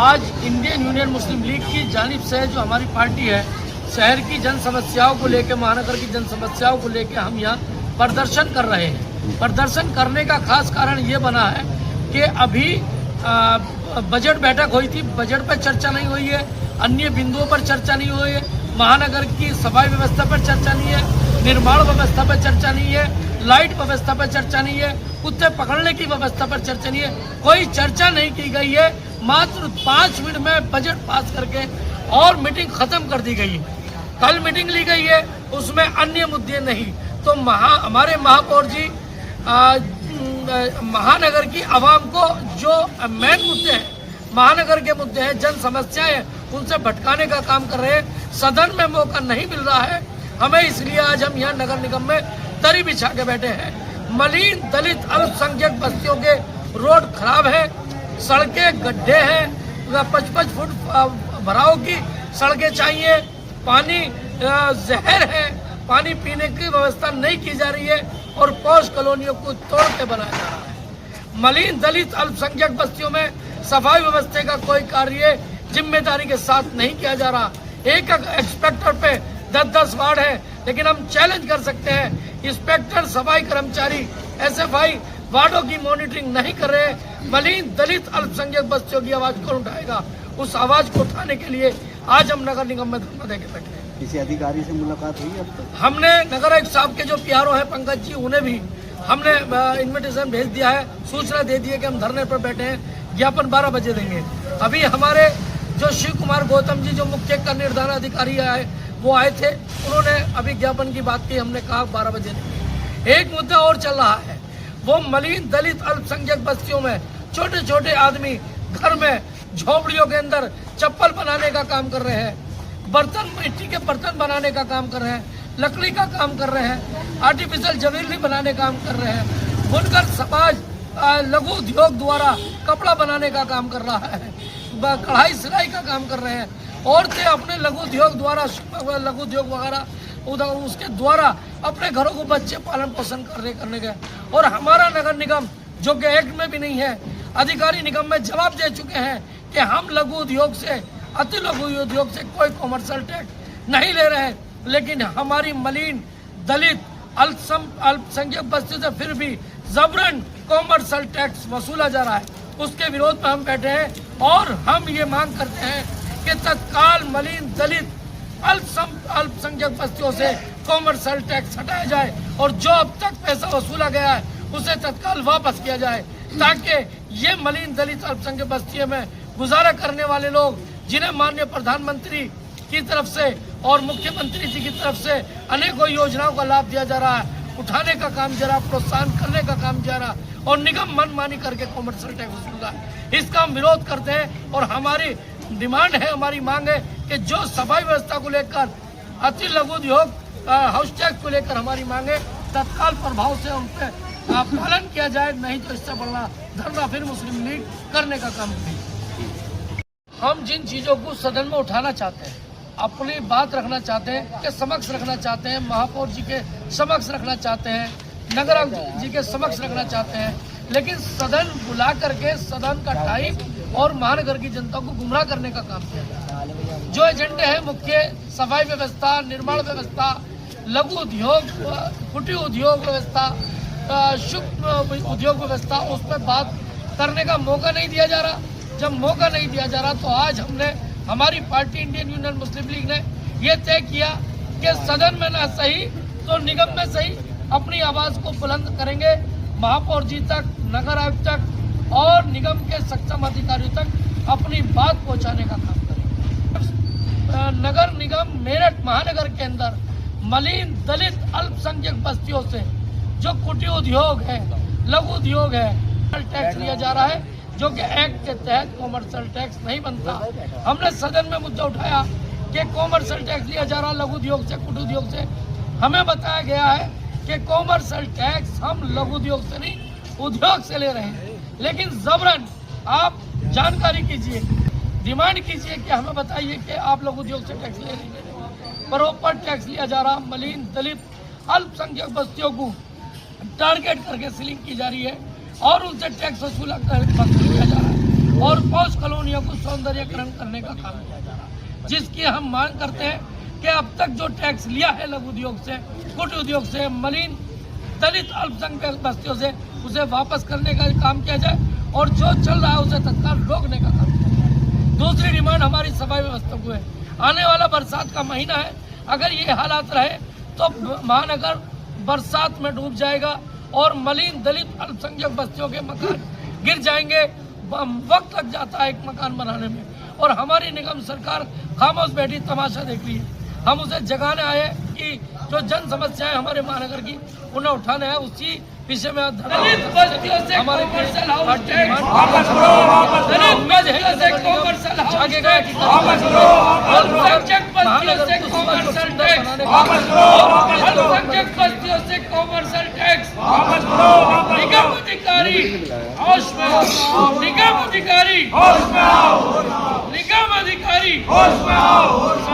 आज Indian union मुस्लिम league की जानिब से जो हमारी पार्टी है, शहर की जन समस्याओं को लेकर, महानगर की जन समस्याओं को लेकर हम यहाँ प्रदर्शन कर रहे हैं। प्रदर्शन करने का खास कारण ये बना है कि अभी बजट बैठक हुई थी, बजट पर चर्चा नहीं हुई है, अन्य बिंदुओं पर चर्चा नहीं हुई है, महानगर की सफाई व्यवस्था पर चर्चा नहीं है, निर्माण व्यवस्था पर चर्चा नहीं है, लाइट व्यवस्था पर चर्चा नहीं है, कुत्ते पकड़ने की व्यवस्था पर चर्चा नहीं है, कोई चर्चा नहीं की गई है। मात्र 5 मिनट में बजट पास करके और मीटिंग खत्म कर दी गई है। कल मीटिंग ली गई है, उसमें अन्य मुद्दे नहीं। तो हमारे महापौर जी महानगर की आवाम को जो मेन मुद्दे हैं, महानगर के मुद्दे हैं, जन समस्याएं, उनसे भटकाने का काम कर रहे हैं। सदन में मौका नहीं मिल रहा है हमें, इसलिए आज हम यहाँ नगर निगम में दरी बिछा के बैठे हैं। मलिन दलित अल्पसंख्यक बस्तियों के रोड खराब है, सड़कें गड्ढे हैं, 55 फुट भराव की सड़कें चाहिए, पानी जहर है, पानी पीने की व्यवस्था नहीं की जा रही है और पॉश कॉलोनियों को तोड़ के बनाया जा रहा है। मलिन दलित अल्पसंख्यक बस्तियों में सफाई व्यवस्था का कोई कार्य जिम्मेदारी के साथ नहीं किया जा रहा। एक इंस्पेक्टर पे 10-10 वार्ड है, लेकिन हम चैलेंज कर सकते हैं, इंस्पेक्टर, सफाई कर्मचारी, SFI वार्डों की मॉनिटरिंग नहीं कर रहे। मलिन दलित अल्पसंख्यक बस्तियों की आवाज कौन उठाएगा? उस आवाज को उठाने के लिए आज हम नगर निगम में धरना देके बैठे हैं। किसी अधिकारी से मुलाकात हुई अब तक? हमने नगर आयुक्त साहब के जो PRO है पंकज जी, उन्हें भी हमने इन्विटेशन भेज दिया है, सूचना दे दी है कि हम धरने पर बैठे हैं, ज्ञापन 12 बजे देंगे। अभी हमारे जो शिव कुमार गौतम जी जो मुख्य कर निर्धारण अधिकारी आए, वो आए थे, उन्होंने अभी ज्ञापन की बात की, हमने कहा 12 बजे देंगे। एक मुद्दा और चल रहा है, वो मलिन दलित अल्पसंख्यक बस्तियों में छोटे छोटे आदमी घर में झोपड़ियों के अंदर चप्पल बनाने का काम कर रहे हैं, बर्तन, मिट्टी के बर्तन बनाने का काम कर रहे हैं, लकड़ी का काम कर रहे हैं, आर्टिफिशियल ज्वेलरी बनाने का काम कर रहे हैं, बुनकर समाज लघु उद्योग द्वारा कपड़ा बनाने का काम कर रहा है, कढ़ाई सिलाई का काम कर रहे हैं, औरतें अपने लघु उद्योग द्वारा, लघु उद्योग वगैरह उसके द्वारा अपने घरों को बच्चे पालन पोषण करने के। और हमारा नगर निगम जो कि एक्ट में भी नहीं है, अधिकारी निगम में जवाब दे चुके हैं कि हम लघु उद्योग से, अति लघु उद्योग से कोई कॉमर्शियल टैक्स नहीं ले रहे हैं, लेकिन हमारी मलिन दलित अल्पसंख्यक बस्ती से फिर भी जबरन कॉमर्शियल टैक्स वसूला जा रहा है। उसके विरोध में हम बैठे हैं और हम ये मांग करते हैं कि तत्काल मलिन दलित अल्पसंख्यक बस्तियों से कॉमर्शियल टैक्स हटाया जाए और जो अब तक पैसा वसूला गया है उसे तत्काल वापस किया जाए, ताकि ये मलिन दलित अल्पसंख्यक बस्तियों में गुजारा करने वाले लोग, जिन्हें माननीय प्रधानमंत्री की तरफ से और मुख्यमंत्री जी की तरफ से अनेकों योजनाओं का लाभ दिया जा रहा है, उठाने का काम जा रहा, प्रोत्साहन करने का काम जा रहा, और निगम मनमानी करके कॉमर्शियल टैक्स वसूल रहा है। इसका हम विरोध करते हैं और हमारी डिमांड है, हमारी मांग है कि जो सफाई व्यवस्था को लेकर, अति लघु उद्योग, हाउस टैक्स को लेकर हमारी मांग है, तत्काल प्रभाव से उन पर पालन किया जाए, नहीं तो इससे बढ़ना धरना फिर मुस्लिम लीग करने का काम करेगी। हम जिन चीजों को सदन में उठाना चाहते हैं, अपनी बात रखना चाहते हैं, के समक्ष रखना चाहते हैं, महापौर जी के समक्ष रखना चाहते हैं, नगर आयुक्त जी के समक्ष रखना चाहते हैं, लेकिन सदन बुला करके सदन का टाइम और महानगर की जनता को गुमराह करने का काम किया जाता है। जो एजेंडे हैं मुख्य, सफाई व्यवस्था, निर्माण व्यवस्था, लघु उद्योग, कुटीर उद्योग व्यवस्था, सूक्ष्म उद्योग व्यवस्था, उस पर बात करने का मौका नहीं दिया जा रहा। जब मौका नहीं दिया जा रहा तो आज हमने, हमारी पार्टी इंडियन यूनियन मुस्लिम लीग ने यह तय किया कि सदन में ना सही तो निगम में सही अपनी आवाज को बुलंद करेंगे, महापौर जी तक, नगर आयुक्त तक और निगम के सक्षम अधिकारियों तक अपनी बात पहुंचाने का काम करेंगे। नगर निगम मेरठ महानगर के अंदर मलिन दलित अल्पसंख्यक बस्तियों से जो कुटीर उद्योग है, लघु उद्योग है, टैक्स लिया जा रहा है, जो कि एक्ट के तहत कॉमर्शियल टैक्स नहीं बनता। हमने सदन में मुद्दा उठाया कि कॉमर्शियल टैक्स लिया जा रहा लघु उद्योग से, कुटीर उद्योग से। हमें बताया गया है कि कॉमर्शियल टैक्स हम लघु उद्योग से नहीं, उद्योग से ले रहे हैं, लेकिन जबरन आप जानकारी कीजिए, डिमांड कीजिए कि हमें बताइए कि आप लघु उद्योग से टैक्स ले रहे हैं। प्रॉपर टैक्स लिया जा रहा, मलिन दलित अल्पसंख्यक बस्तियों को टारगेट करके सीलिंग की जा रही है और उनसे टैक्स वसूला किया जा रहा है। और पौष कॉलोनियों को सौंदर्यकरण करने का काम किया जा रहा है, जिसकी हम मांग करते हैं कि अब तक जो टैक्स लिया है लघु उद्योग से, कुटीर उद्योग से, मलिन दलित अल्पसंख्यक बस्तियों से, उसे वापस करने का काम किया जाए और जो चल रहा है उसे तत्काल रोकने का काम किया जाए। दूसरी डिमांड हमारी सफाई व्यवस्था को है। आने वाला बरसात का महीना है, अगर ये हालात रहे तो महानगर बरसात में डूब जाएगा और मलिन दलित अल्पसंख्यक बस्तियों के मकान गिर जाएंगे। वक्त लग जाता है एक मकान बनाने में और हमारी निगम सरकार खामोश बैठी तमाशा देख रही है। हम उसे जगाने आए कि जो जन समस्याएं हमारे महानगर की उन्हें उठाना है, उसी विषय में दलित बस्तियों से कॉमर्शियल हाउस टैक्स वापस लो, दलित बस्तियों से कॉमर्शियल हाउस टैक्स वापस लो, अल्पसंख्यक बस्तियों से कॉमर्शियल टैक्स वापस लो, अल्पसंख्यक बस्तियों से कॉमर्शियल टैक्स वापस लो। निगम अधिकारी होश में आओ, निगम अधिकारी होश में आओ, निगम अधिकारी होश में आओ।